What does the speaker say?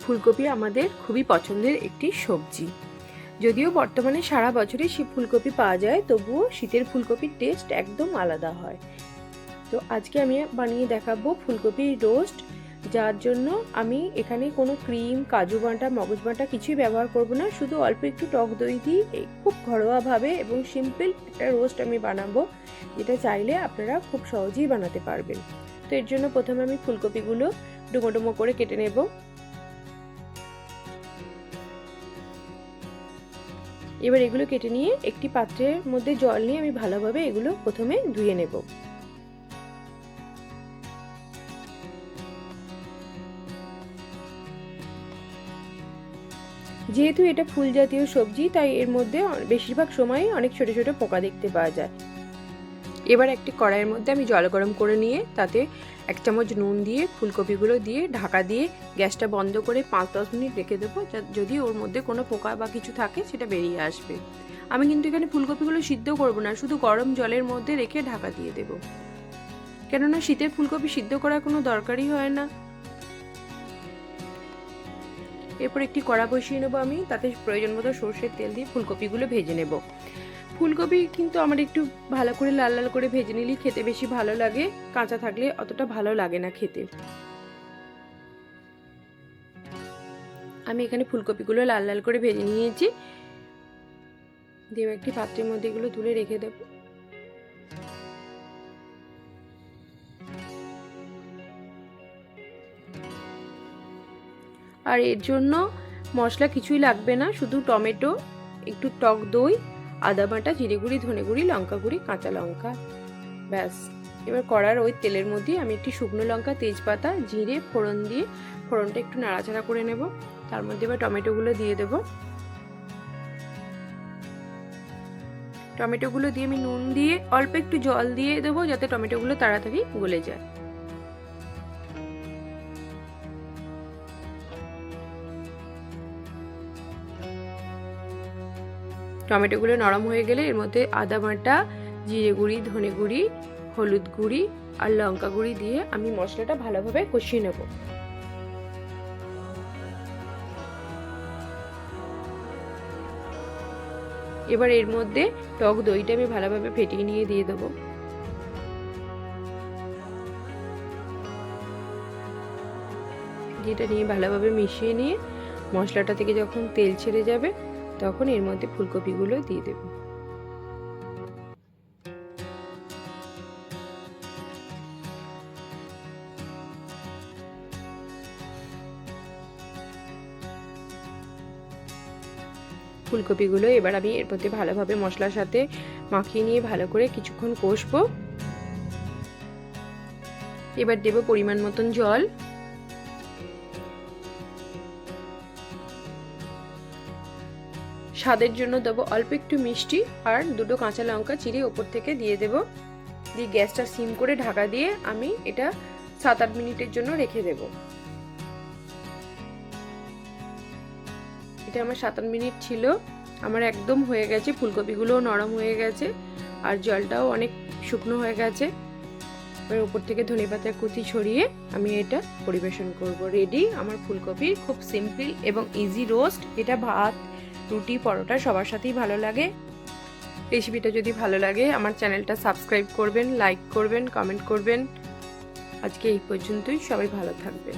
ফুলকপি আমাদের খুবই পছন্দের একটি সবজি। যদিও বর্তমানে সারা বছরই ফুলকপি পাওয়া যায়, তবুও শীতের ফুলকপির টেস্ট একদম আলাদা হয়। তো আজকে আমি বানিয়ে দেখাবো ফুলকপির রোস্ট, যার জন্য আমি এখানে কোনো ক্রিম, কাজু বাটা, মগজ বাটা কিছুই ব্যবহার করব না। শুধু অল্প একটু টক দই দিয়ে খুব ঘরোয়াভাবে এবং সিম্পল একটা রোস্ট আমি বানাবো, যেটা চাইলে আপনারা খুব সহজেই বানাতে পারবেন। তো এর জন্য প্রথমে আমি ফুলকপিগুলো ডুমো ডুমো করে কেটে নেব। এবার এগুলো কেটে নিয়ে একটি পাত্রের মধ্যে জল নিয়ে আমি ভালোভাবে এগুলো প্রথমে ধুয়ে নেব। যেহেতু এটা ফুল জাতীয় সবজি, তাই এর মধ্যে বেশিরভাগ সময় অনেক ছোট ছোট পোকা দেখতে পাওয়া যায়। এবার একটি কড়াইয়ের মধ্যে আমি জল গরম করে নিয়ে তাতে 1 চামচ নুন দিয়ে ফুলকপিগুলো দিয়ে ঢাকা দিয়ে গ্যাসটা বন্ধ করে 5-10 মিনিট রেখে দেবো। যদি ওর মধ্যে কোনো পোকা বা কিছু থাকে সেটা বেরিয়ে আসবে। আমি কিন্তু এখানে ফুলকপিগুলো সিদ্ধ করব না, শুধু গরম জলের মধ্যে রেখে ঢাকা দিয়ে দেব, কেননা শীতের ফুলকপি সিদ্ধ করার কোনো দরকারই হয় না। এরপর একটি কড়া বসিয়ে নেবো আমি, তাতে প্রয়োজন মতো সরষের তেল দিয়ে ফুলকপিগুলো ভেজে নেব। ফুলকপি কিন্তু আমার একটু ভালো করে লাল লাল করে ভেজে নিলেই খেতে বেশি ভালো লাগে, কাঁচা থাকলে অতটা ভালো লাগে না খেতে। আমি এখানে ফুলকপিগুলো লাল লাল করে ভেজে নিয়েছি, দিয়ে একটি পাত্রের মধ্যে এগুলো তুলে রেখে দেব। আর এর জন্য মশলা কিছুই লাগবে না, শুধু টমেটো, একটু টক দই, আদা বাটা, জিরে গুঁড়ি, ধনে গুঁড়ি, লঙ্কা গুঁড়ি, কাঁচা লঙ্কা, ব্যাস। এবার কড়ার ওই তেলের মধ্যে আমি একটি শুকনো লঙ্কা, তেজপাতা, জিরে ফোড়ন দিয়ে ফোড়নটা একটু নাড়াচাড়া করে নেব। তার মধ্যে এবার টমেটোগুলো দিয়ে দেব। টমেটোগুলো দিয়ে আমি নুন দিয়ে অল্প একটু জল দিয়ে দেবো, যাতে টমেটোগুলো তাড়াতাড়ি গলে যায়। টমেটোগুলো নরম হয়ে গেলে এর মধ্যে আদা বাটা, জিরে গুঁড়ি, ধনে গুঁড়ি, হলুদ গুঁড়ি আর লঙ্কা গুঁড়ি দিয়ে আমি মশলাটা ভালোভাবে কষিয়ে নেব। এবার এর মধ্যে টক দইটা আমি ভালোভাবে ফেটিয়ে নিয়ে দিয়ে দেবো। যেটা নিয়ে ভালোভাবে মিশিয়ে নিয়ে মশলাটা থেকে যখন তেল ছেড়ে যাবে, তখন এর মধ্যে ফুলকপিগুলো দিয়ে দেব। ফুলকপিগুলো এবার আমি এর মধ্যে ভালোভাবে মশলার সাথে মাখিয়ে নিয়ে ভালো করে কিছুক্ষণ কষবো। এবার দেব পরিমাণ মতন জল। স্বাদের জন্য দেবো অল্প একটু মিষ্টি আর দুটো কাঁচা লঙ্কা চিড়ে ওপর থেকে দিয়ে দেব। দিয়ে গ্যাসটা সিম করে ঢাকা দিয়ে আমি এটা 7-8 মিনিটের জন্য রেখে দেব। এটা আমার 7-8 মিনিট ছিল, আমার একদম হয়ে গেছে, ফুলকপিগুলোও নরম হয়ে গেছে আর জলটাও অনেক শুকনো হয়ে গেছে। এবার উপর থেকে ধনেপাতার কুচি ছড়িয়ে আমি এটা পরিবেশন করব। রেডি আমার ফুলকপির খুব সিম্পল এবং ইজি রোস্ট। এটা ভাত, রুটি, পরোটা সবার সাথেই ভালো লাগে। রেসিপিটা যদি ভালো লাগে আমার চ্যানেলটা সাবস্ক্রাইব করবেন, লাইক করবেন, কমেন্ট করবেন। আজকে এই পর্যন্তই, সবাই ভালো থাকবেন।